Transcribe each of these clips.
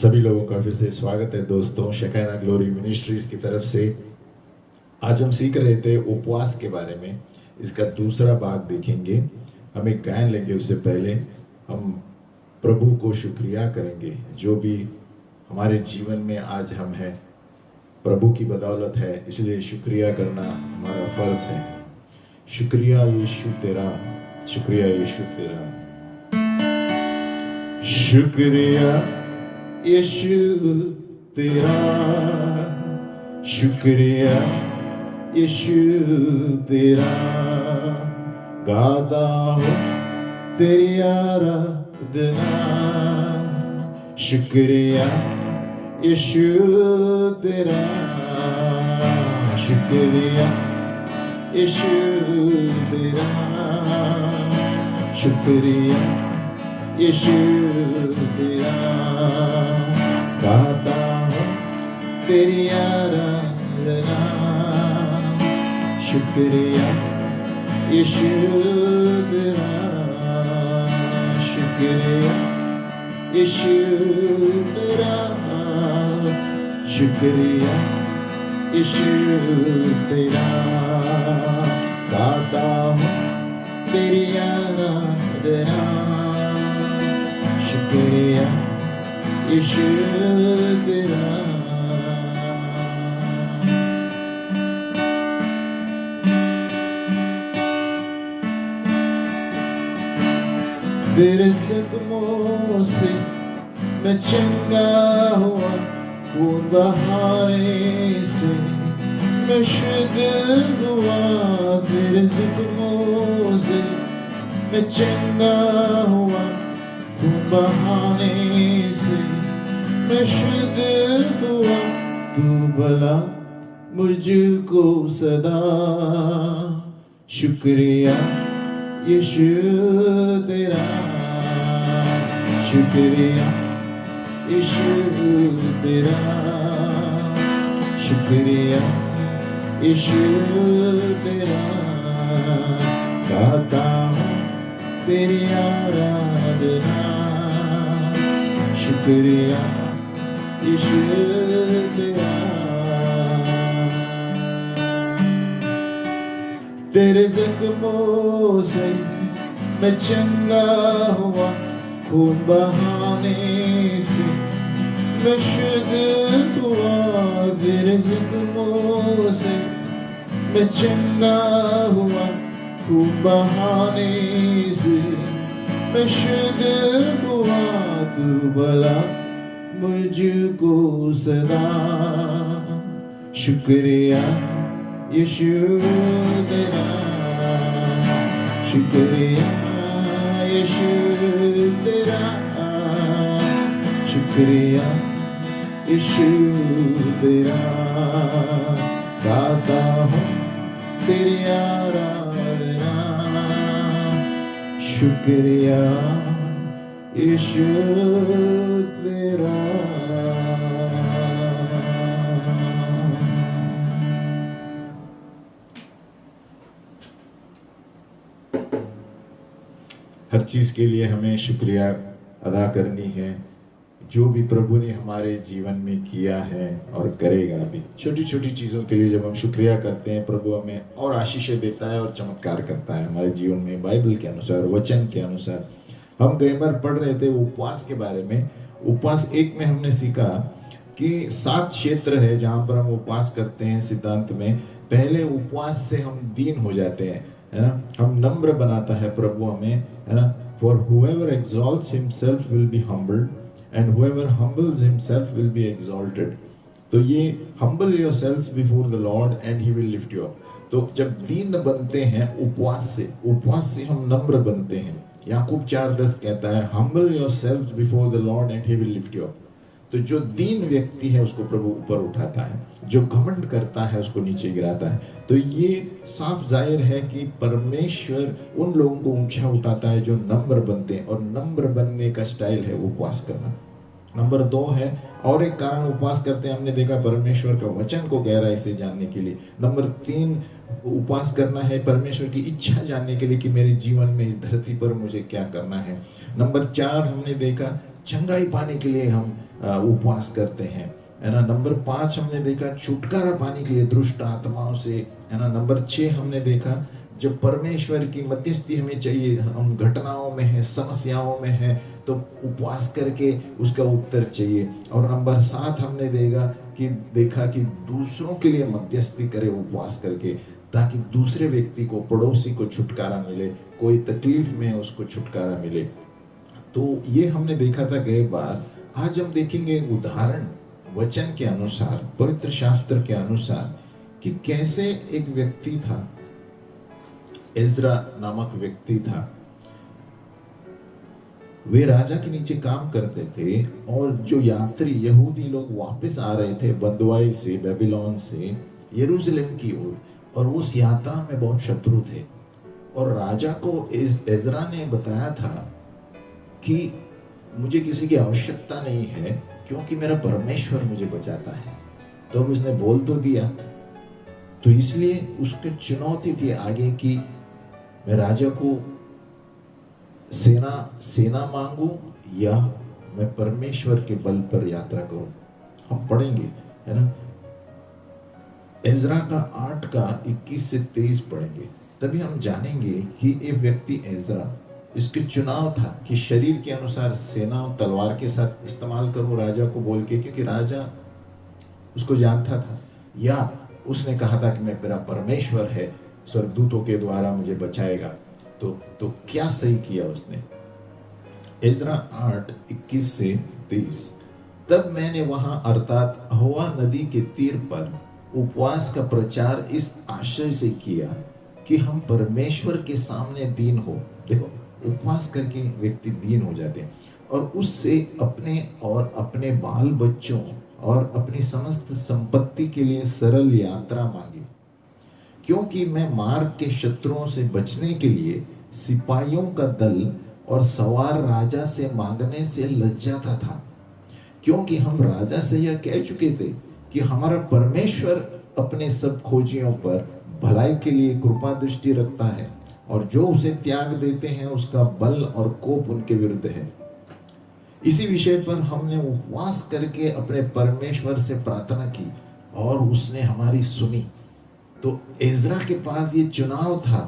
सभी लोगों का फिर से स्वागत है दोस्तों, शेकाना ग्लोरी मिनिस्ट्रीज की तरफ से। आज हम सीख रहे थे उपवास के बारे में। इसका दूसरा भाग देखेंगे। हम एक गायन लेंगे, उससे पहले हम प्रभु को शुक्रिया करेंगे। जो भी हमारे जीवन में आज हम हैं, प्रभु की बदौलत है, इसलिए शुक्रिया करना हमारा फर्ज है। शुक्रिया यीशु तेरा, शुक्रिया यीशु तेरा, शुक्रिया यीशु तेरा, शुक्रिया यीशु तेरा। गाता हूँ तेरी आराधना, शुक्रिया यीशु तेरा, शुक्रिया यीशु तेरा, शुक्रिया यीशु तेरा। गाता हूँ तेरी आराधना, शुक्रिया यीशु तेरा, शुक्रिया यीशु तेरा, शुक्रिया यीशु तेरा। गाता हूँ तेरी आराधना, शुक्रिया यीशु तेरा। तेरे कदमों से मैं चंगा हुआ, खून बहाने से मैं शुद्ध हुआ। तेरे कदमों से मैं चंगा हुआ, खून बहाने से मैं शुद्ध हुआ। तू भला मुझको सदा, शुक्रिया यीशु तेरा, शुक्रिया यीशु तेरा, शुक्रिया यीशु तेरा। गाता हूँ तेरी आराधना, शुक्रिया यीशु तेरा। तेरे जख्मों से मैं चंगा हुआ, खून बहाने से मैं शुद्ध हुआ। तेरे जख्मों से मैं चंगा हुआ, खून बहाने से मैं शुद्ध हुआ। तू भला मुझको सदा, शुक्रिया यीशु तेरा, शुक्रिया यीशु तेरा, शुक्रिया यीशु तेरा। गाता हूँ तेरी आराधना, शुक्रिया यीशु तेरा। हर चीज के लिए हमें शुक्रिया अदा करनी है, जो भी प्रभु ने हमारे जीवन में किया है और करेगा भी। छोटी छोटी चीजों के लिए जब हम शुक्रिया करते हैं, प्रभु हमें और आशीषें देता है और चमत्कार करता है हमारे जीवन में। बाइबल के अनुसार, वचन के अनुसार हम कई बार पढ़ रहे थे उपवास के बारे में। उपवास एक में हमने सीखा कि 7 क्षेत्र है जहां पर हम उपवास करते हैं। सिद्धांत में पहले उपवास से हम दीन हो जाते हैं, है ना। हम नम्र बनाता है प्रभु हमें, है ना। For whoever exalts himself will be humbled, and whoever humbles himself will be exalted. तो ये humble yourselves before the Lord and he will lift you up. तो जब दीन बनते हैं उपवास से हम नम्र बनते हैं। याकूब 4:10 कहता है, humble yourselves before the Lord and he will lift you up. तो जो दीन व्यक्ति है उसको प्रभु ऊपर उठाता है, जो घमंड करता है उसको नीचे गिराता है। तो ये साफ जाहिर है कि परमेश्वर उन लोगों को ऊंचा उठाता है जो नम्र बनते हैं, और नम्र बनने का स्टाइल है उपवास करना। नंबर 2 है, और एक कारण उपवास करते हैं हमने देखा, परमेश्वर का वचन को गहराई से जानने के लिए। नंबर 3 उपवास करना है परमेश्वर की इच्छा जानने के लिए कि मेरे जीवन में इस धरती पर मुझे क्या करना है। नंबर 4 हमने देखा चंगाई पाने के लिए हम उपवास करते हैं, है ना। नंबर 5 हमने देखा छुटकारा पाने के लिए दुष्ट आत्माओं से, है ना। नंबर 6 हमने देखा जब परमेश्वर की मध्यस्थी हमें चाहिए, हम घटनाओं में है, समस्याओं में है, तो उपवास करके उसका उत्तर चाहिए। और नंबर 7 हमने देखा कि दूसरों के लिए मध्यस्थी करे उपवास करके, ताकि दूसरे व्यक्ति को, पड़ोसी को छुटकारा मिले, कोई तकलीफ में उसको छुटकारा मिले। तो ये हमने देखा था गए बार। आज हम देखेंगे उदाहरण वचन के अनुसार, पवित्र शास्त्र के अनुसार, कि कैसे एक व्यक्ति था, एज्रा नामक व्यक्ति था। वे राजा के नीचे काम करते थे, और जो यात्री यहूदी लोग वापस आ रहे थे बंदुआई से, बेबीलोन से यरूशलेम की ओर, और उस यात्रा में बहुत शत्रु थे। और राजा को इस एज्रा ने बताया था कि मुझे किसी की आवश्यकता नहीं है, क्योंकि मेरा परमेश्वर मुझे बचाता है। तो अब उसने बोल तो दिया, तो इसलिए उसकी चुनौती थी आगे कि मैं राजा को सेना मांगू या मैं परमेश्वर के बल पर यात्रा करूं। हम पढ़ेंगे, है ना, एज्रा का 8 का 21 से 23 पढ़ेंगे, तभी हम जानेंगे कि ये व्यक्ति एज्रा, इसके चुनाव था कि शरीर के अनुसार सेना और तलवार के साथ इस्तेमाल करूं राजा को बोल के, क्योंकि राजा उसको जानता था, या उसने कहा था कि मैं, मेरा परमेश्वर है, स्वर्गदूतों के द्वारा मुझे बचाएगा। तो क्या सही किया उसने। एज्रा 8 21 से 23। तब मैंने वहां अर्थात अहोवा नदी के तीर पर उपवास का प्रचार इस आशय से किया कि हम परमेश्वर के सामने दीन हो। देखो, उपवास करके व्यक्ति दीन हो जाते हैं, और उससे अपने और अपने बाल बच्चों और अपनी समस्त संपत्ति के लिए सरल यात्रा मांगी, क्योंकि मैं मार्ग के शत्रुओं से बचने के लिए सिपाहियों का दल और सवार राजा से मांगने से लज्जाता था, क्योंकि हम राजा से यह कह चुके थे कि हमारा परमेश्वर अपने सब खोजियों पर भलाई के लिए कृपा दृष्टि रखता है, और जो उसे त्याग देते हैं उसका बल और कोप उनके विरुद्ध है। इसी विषय पर हमने उपवास करके अपने परमेश्वर से प्रार्थना की, और उसने हमारी सुनी। तो एज्रा के पास ये चुनाव था,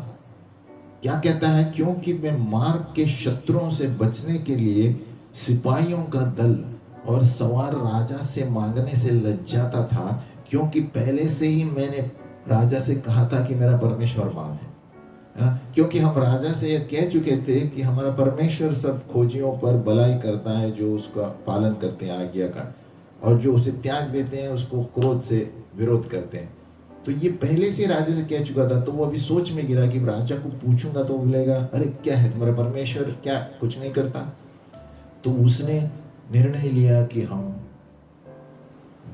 क्या कहता है, क्योंकि मैं मार्ग के शत्रुओं से बचने के लिए सिपाहियों का दल और सवार राजा से मांगने से लज्जाता था, क्योंकि पहले से ही मैंने राजा से कहा था कि मेरा परमेश्वर महान है, क्योंकि हम राजा से यह कह चुके थे कि हमारा परमेश्वर सब खोजियों पर भलाई करता है, जो उसका पालन करते हैं आज्ञा का, और जो उसे त्याग देते हैं उसको क्रोध से विरोध करते हैं। तो ये पहले से राजा से कह चुका था। तो वो अभी सोच में गिरा कि राजा को पूछूंगा तो बोलेगा, अरे क्या है तुम्हारा परमेश्वर, क्या कुछ नहीं करता। तो उसने निर्णय लिया कि हम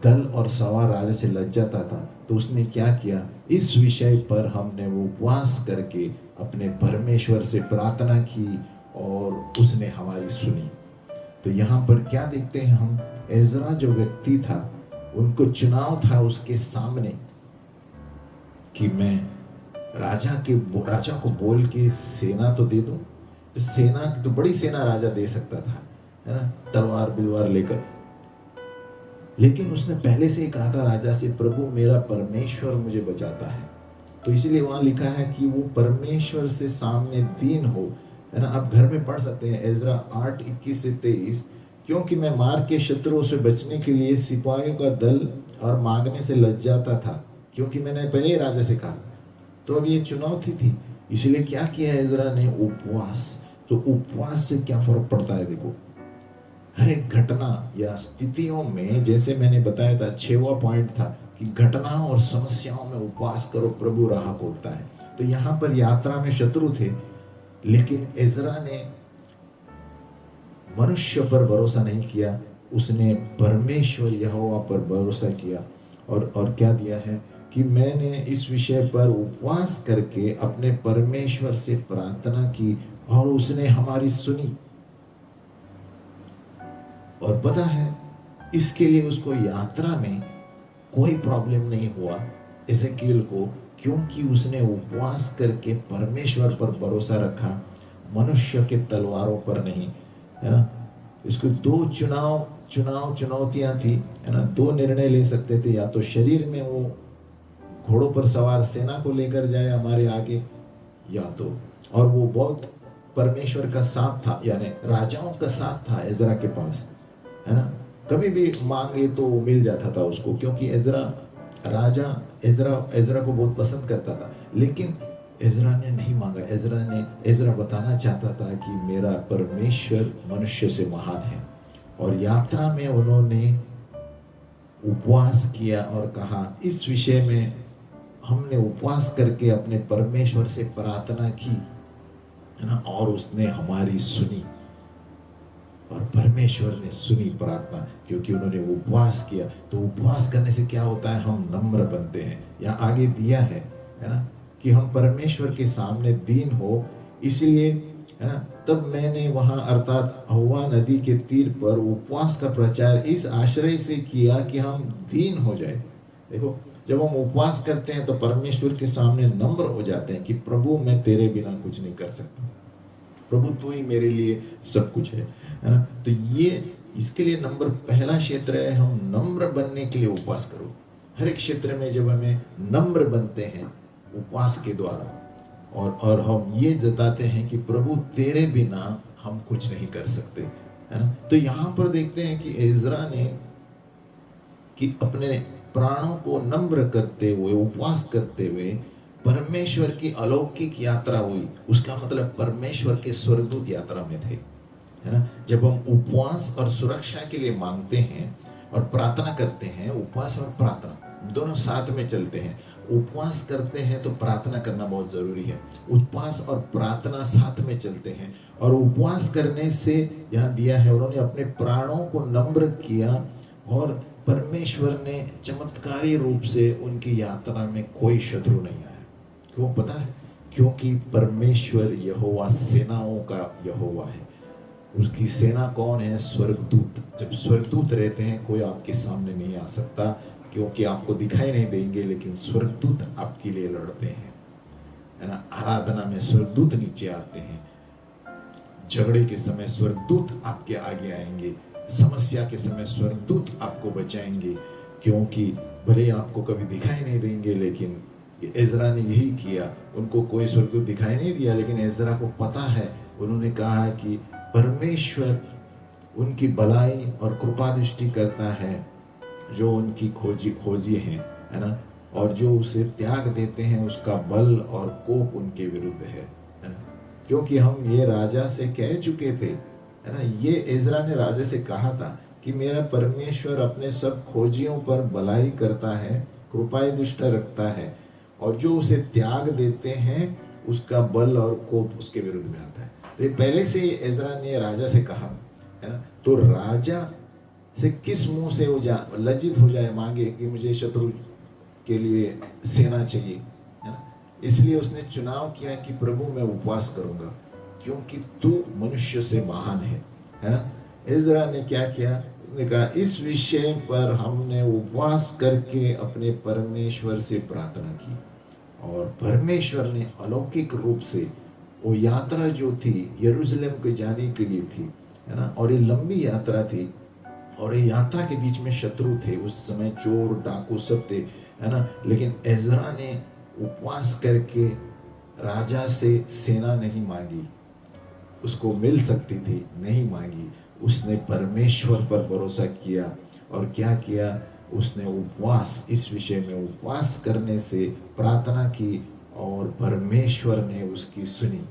दल और सवार राजा से लज्जाता था। तो उसने क्या किया, इस विषय पर हमने वो उपवास करके अपने परमेश्वर से प्रार्थना की, और उसने हमारी सुनी। तो यहाँ पर क्या देखते हैं हम, एज्रा जो व्यक्ति था, उनको चुनाव था उसके सामने कि मैं राजा को बोल के सेना तो दे दूं। तो सेना तो बड़ी सेना राजा दे सकता था, है ना, तलवार बिलवार लेकर। लेकिन उसने पहले से ही कहा था राजा से, प्रभु मेरा परमेश्वर मुझे बचाता है। तो इसीलिए वहां लिखा है कि वो परमेश्वर से सामने दीन हो, है ना। आप घर में पढ़ सकते हैं एज्रा 8 21 से 23, क्योंकि मैं मार्ग के शत्रुओं से बचने के लिए सिपाहियों का दल और मांगने से लज्जाता था, क्योंकि मैंने पहले ही राजा से कहा। तो अब ये चुनौती थी, इसलिए क्या किया एज्रा ने, उपवास। तो उपवास से क्या फर्क पड़ता है, देखो, हर एक घटना या स्थितियों में, जैसे मैंने बताया था 6वां पॉइंट था कि घटनाओं और समस्याओं में उपवास करो, प्रभु राह खोलता है। तो यहाँ पर यात्रा में शत्रु थे, लेकिन एज्रा ने मनुष्य पर भरोसा नहीं किया, उसने परमेश्वर यहोवा पर भरोसा किया। और क्या दिया है कि मैंने इस विषय पर उपवास करके अपने परमेश्वर से प्रार्थना की, और उसने हमारी सुनी। और पता है, इसके लिए उसको यात्रा में कोई प्रॉब्लम नहीं हुआ एजेकिएल को, क्योंकि उसने उपवास करके परमेश्वर पर भरोसा रखा, मनुष्य के तलवारों पर नहीं, है ना। इसको दो चुनौतियां थी, है ना। दो निर्णय ले सकते थे, या तो शरीर में वो घोड़ों पर सवार सेना को लेकर जाए हमारे आगे, या तो, और वो बहुत परमेश्वर का साथ था, यानी राजाओं का साथ था एजरा के पास, है ना। कभी भी मांगे तो मिल जाता था उसको, क्योंकि राजा एजरा को बहुत पसंद करता था। लेकिन एजरा ने नहीं मांगा। एजरा बताना चाहता था कि मेरा परमेश्वर मनुष्य से महान है। और यात्रा में उन्होंने उपवास किया और कहा, इस विषय में हमने उपवास करके अपने परमेश्वर से प्रार्थना की, है ना, और उसने हमारी सुनी। और परमेश्वर ने सुनी प्रार्थना, क्योंकि उन्होंने उपवास किया। तो उपवास करने से क्या होता है, हम नम्र बनते हैं। यहाँ आगे दिया है ना, कि हम परमेश्वर के सामने दीन हो। इसलिए, है ना, तब मैंने वहां अर्थात अहुवा नदी के तीर पर उपवास का प्रचार इस आश्रय से किया कि हम दीन हो जाए। देखो, जब हम उपवास करते हैं तो परमेश्वर के सामने नम्र हो जाते हैं कि प्रभु मैं तेरे बिना कुछ नहीं कर सकता, प्रभु तू ही मेरे लिए सब कुछ है ना। तो ये इसके लिए नंबर पहला क्षेत्र है, हम नम्र बनने के लिए उपवास करो। हर एक क्षेत्र में जब हमें नम्र बनते हैं उपवास के द्वारा, और हम ये जताते हैं कि प्रभु तेरे बिना हम कुछ नहीं कर सकते, है ना। तो यहाँ पर देखते हैं कि एजरा ने कि अपने प्राणों को नम्र करते हुए, उपवास करते हुए परमेश्वर की अलौकिक यात्रा हुई। उसका मतलब परमेश्वर के स्वर्गदूत यात्रा में थे, है ना। जब हम उपवास और सुरक्षा के लिए मांगते हैं और प्रार्थना करते हैं, उपवास और प्रार्थना दोनों साथ में चलते हैं। उपवास करते हैं तो प्रार्थना करना बहुत जरूरी है, उपवास और प्रार्थना साथ में चलते हैं। और उपवास करने से यहाँ दिया है, उन्होंने अपने प्राणों को नम्र किया और परमेश्वर ने चमत्कारी रूप से उनकी यात्रा में कोई शत्रु नहीं आया। क्यों पता है? क्योंकि परमेश्वर यहोवा सेनाओं का यहोवा है। उसकी सेना कौन है? स्वर्गदूत। जब स्वर्गदूत रहते हैं कोई आपके सामने नहीं आ सकता, क्योंकि आपको दिखाई नहीं देंगे, लेकिन स्वर्गदूत आपके लिए लड़ते हैं, है ना। आराधना में स्वर्गदूत नीचे आते हैं, झगड़े के समय स्वर्गदूत आपके आगे आएंगे, समस्या के समय स्वर्गदूत आपको बचाएंगे, क्योंकि भले आपको कभी दिखाई नहीं देंगे। लेकिन एजरा ने यही किया, उनको कोई स्वर्गदूत दिखाई नहीं दिया, लेकिन एजरा को पता है, उन्होंने कहा कि परमेश्वर उनकी भलाई और कृपा दृष्टि करता है, जो उनकी खोजी है ना। और जो उसे त्याग देते हैं उसका बल और कोप उनके विरुद्ध है ना। क्योंकि हम ये राजा से कह चुके थे, है ना। ये एजरा ने राजा से कहा था कि मेरा परमेश्वर अपने सब खोजियों पर भलाई करता है, कृपाएं दुष्ट रखता है, और जो उसे त्याग देते हैं उसका बल और कोप उसके विरुद्ध में आता है। तो ये पहले से एजरा ने राजा से कहा, है ना। तो राजा से किस मुंह से वो लज्जित हो जाए, मांगे कि मुझे शत्रु के लिए सेना चाहिए, है ना। इसलिए उसने चुनाव किया कि प्रभु मैं उपवास करूंगा, क्योंकि तू मनुष्य से महान है ना। इज़रा ने क्या किया? उसने कहा इस विषय पर हमने उपवास करके अपने परमेश्वर से प्रार्थना की, और परमेश्वर ने अलौकिक रूप से वो यात्रा जो थी यरूशलेम को जाने के लिए थी, है ना। और ये लंबी यात्रा थी, और ये यात्रा के बीच में शत्रु थे, उस समय चोर डाकू सब थे, है ना। लेकिन एजरा ने उपवास करके राजा से सेना नहीं मांगी, उसको मिल सकती थी, नहीं मांगी। उसने परमेश्वर पर भरोसा किया, और क्या किया? उसने उपवास, इस विषय में उपवास करने से प्रार्थना की, और परमेश्वर ने उसकी सुनी।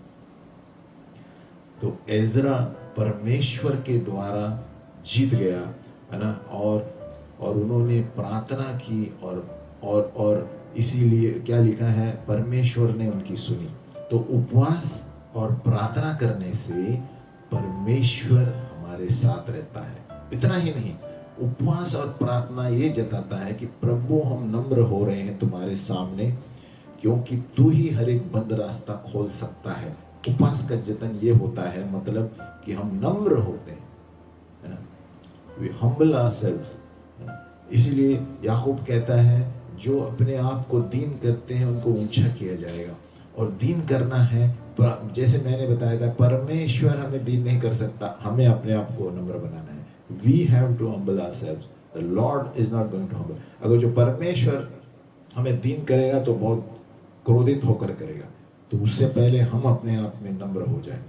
तो एजरा परमेश्वर के द्वारा जीत गया, है ना। और उन्होंने प्रार्थना की, और इसीलिए क्या लिखा है? परमेश्वर ने उनकी सुनी। तो उपवास और प्रार्थना करने से परमेश्वर हमारे साथ रहता है। इतना ही नहीं, उपवास और प्रार्थना ये जताता है कि प्रभु हम नम्र हो रहे हैं तुम्हारे सामने, क्योंकि तू ही हर एक बंद रास्ता खोल सकता है। उपवास का जतन ये होता है, मतलब कि हम नम्र होते हैं, है ना। We humble ourselves, है ना? इसीलिए याकूब कहता है जो अपने आप को दीन करते हैं उनको ऊंचा किया जाएगा, और दीन करना है। जैसे मैंने बताया था, परमेश्वर हमें दीन नहीं कर सकता, हमें अपने आप को नम्र बनाना है। We have to humble ourselves, the lord is not going to humble. अगर जो परमेश्वर हमें दीन करेगा तो बहुत क्रोधित होकर करेगा, तो उससे पहले हम अपने आप में नम्र हो जाए,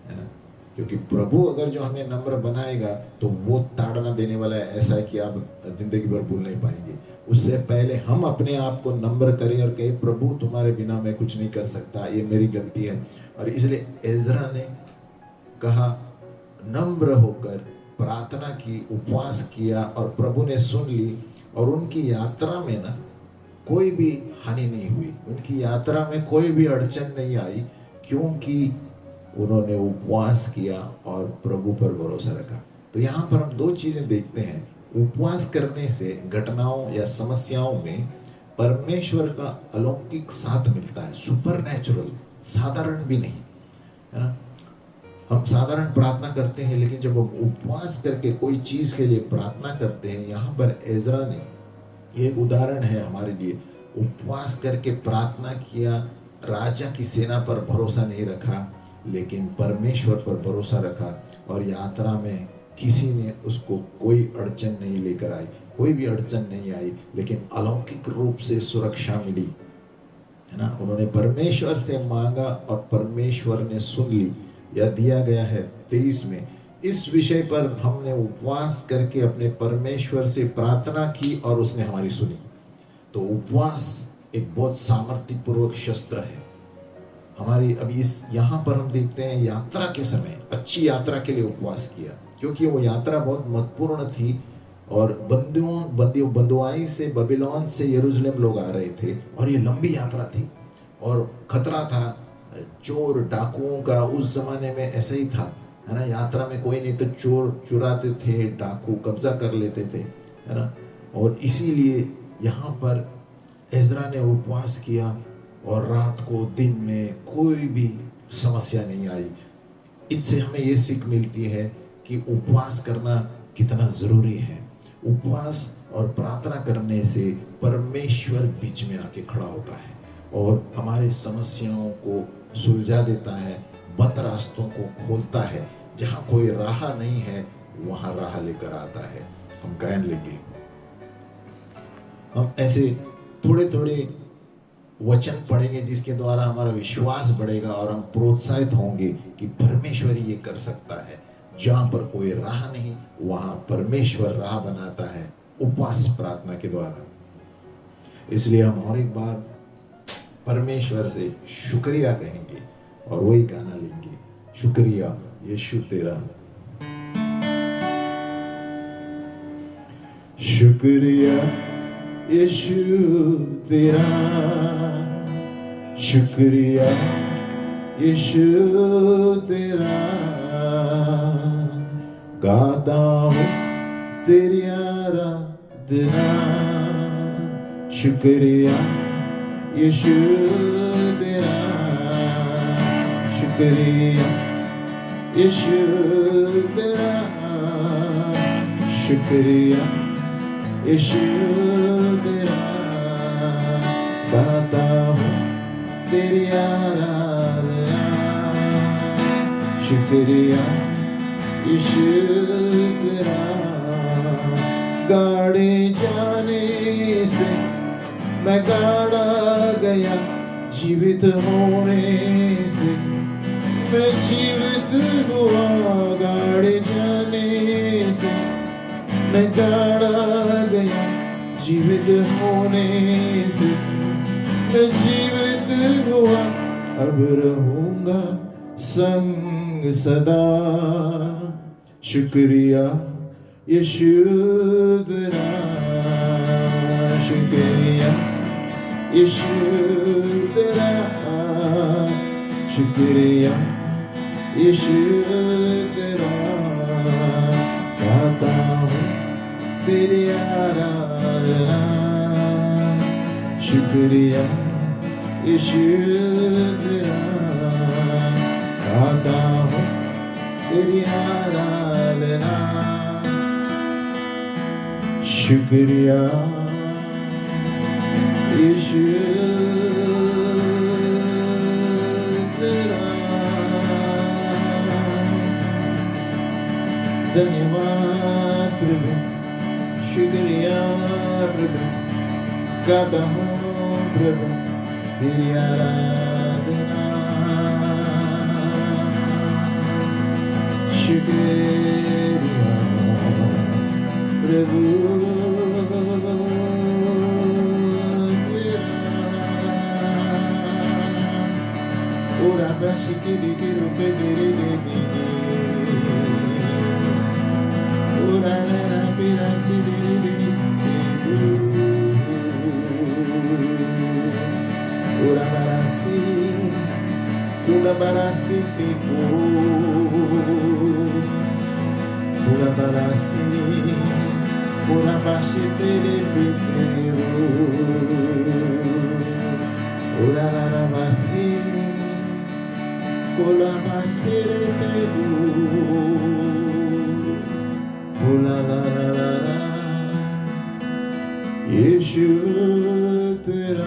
है ना। क्योंकि प्रभु अगर जो हमें नम्र बनाएगा तो वो ताड़ना देने वाला है, ऐसा है कि आप जिंदगी भर भूल नहीं पाएंगे। उससे पहले हम अपने आप को नम्र करें और कहे, प्रभु तुम्हारे बिना मैं कुछ नहीं कर सकता, ये मेरी गलती है। और इसलिए एजरा ने कहा, नम्र होकर प्रार्थना की, उपवास किया, और प्रभु ने सुन ली। और उनकी यात्रा में ना कोई भी हानि नहीं हुई, उनकी यात्रा में कोई भी अड़चन नहीं आई, क्योंकि उन्होंने उपवास किया और प्रभु पर भरोसा रखा। तो यहाँ पर हम दो चीजें देखते हैं। उपवास करने से घटनाओं या समस्याओं में परमेश्वर का अलौकिक साथ मिलता है, सुपरनैचुरल, साधारण भी नहीं, है ना। हम साधारण प्रार्थना करते हैं, लेकिन जब हम उपवास करके कोई चीज के लिए प्रार्थना करते हैं, यहाँ पर एजरा ने एक उदाहरण है हमारे लिए। उपवास करके प्रार्थना किया, राजा की सेना पर भरोसा नहीं रखा, लेकिन परमेश्वर पर भरोसा रखा, और यात्रा में किसी ने उसको कोई अड़चन नहीं लेकर आई, कोई भी अड़चन नहीं आई, लेकिन अलौकिक रूप से सुरक्षा मिली, है ना। उन्होंने परमेश्वर से मांगा और परमेश्वर ने सुन ली। यह दिया गया है 23 में। इस विषय पर हमने उपवास करके अपने परमेश्वर से प्रार्थना की और उसने हमारी सुनी। तो उपवास एक बहुत सामर्थ्यपूर्वक शस्त्र है हमारी। अभी इस यहाँ पर हम देखते हैं, यात्रा के समय, अच्छी यात्रा के लिए उपवास किया, क्योंकि वो यात्रा बहुत महत्वपूर्ण थी, और बंदुआई से, बबीलोन से यरूशलेम लोग आ रहे थे, और ये लंबी यात्रा थी, और खतरा था चोर डाकुओं का। उस जमाने में ऐसा ही था, है ना। यात्रा में कोई नहीं तो चोर चुराते थे, डाकू कब्जा कर लेते थे, है ना। और इसीलिए यहाँ पर एजरा ने उपवास किया, और रात को दिन में कोई भी समस्या नहीं आई। इससे हमें ये सीख मिलती है कि उपवास करना कितना जरूरी है। उपवास और प्रार्थना करने से परमेश्वर बीच में आके खड़ा होता है और हमारी समस्याओं को सुलझा देता है, बंद रास्तों को खोलता है। जहाँ कोई राह नहीं है वहां राह लेकर आता है। हम गायन लेंगे, हम ऐसे थोड़े थोड़े वचन पढ़ेंगे जिसके द्वारा हमारा विश्वास बढ़ेगा और हम प्रोत्साहित होंगे कि परमेश्वर ये कर सकता है। जहाँ पर कोई राह नहीं वहां परमेश्वर राह बनाता है, उपवास प्रार्थना के द्वारा। इसलिए हम और एक बार परमेश्वर से शुक्रिया कहेंगे और वही गाना लेंगे, शुक्रिया यीशु तेरा, शुक्रिया यीशु तेरा, शुक्रिया यीशु तेरा, गाता हूँ तेरी आराधना। शुक्रिया यीशु तेरा, शुक्रिया यीशु तेरा, शुक्रिया यीशु तेरा, गाता हूँ तेरी आराधना। शुक्रिया यीशु तेरा, गाड़े जाने से मैं गाड़ा गया, जीवित होने से मैं जीवित हुआ। गाड़े जाने से मैं गाड़ा गया, जीवित होने से मैं जीवित हुआ। अब रहूंगा संग सदा। शुक्रिया यीशु तेरा, शुक्रिया यीशु तेरा, शुक्रिया यीशु तेरा, गाता हूँ तेरी आराधना। शुक्रिया यीशु तेरा, गाता हूँ तेरी आराधना। शुक्रिया यीशु धन्यवाद प्रभु, शुक्रिया प्रभु, गाता हूँ प्रभु तेरी आराधना। शुक्रिया प्रभु ora bashi kiri kiri pedere de ora la pira si de ora barasi te ora barasi ora bashi tere pedere ora la basi Ola masere tebu, ola la la la la, यीशु तेरा।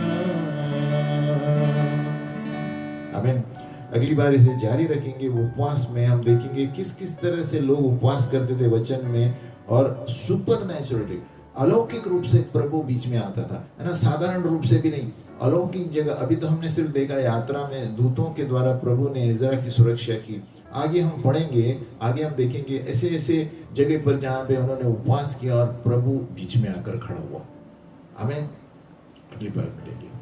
आमीन। अगली बार इसे जारी रखेंगे। उपवास में हम देखेंगे किस किस तरह से लोग उपवास करते थे वचन में, और सुपर नेचुरली अलौकिक रूप से प्रभु बीच में आता था, है ना, साधारण रूप से भी नहीं, अलौकिक जगह। अभी तो हमने सिर्फ देखा यात्रा में दूतों के द्वारा प्रभु ने इज़रा की सुरक्षा की। आगे हम पढ़ेंगे, आगे हम देखेंगे ऐसे ऐसे जगह पर जहाँ पे उन्होंने उपवास किया और प्रभु बीच में आकर खड़ा हुआ। आमीन। अगली बार मिलेंगे।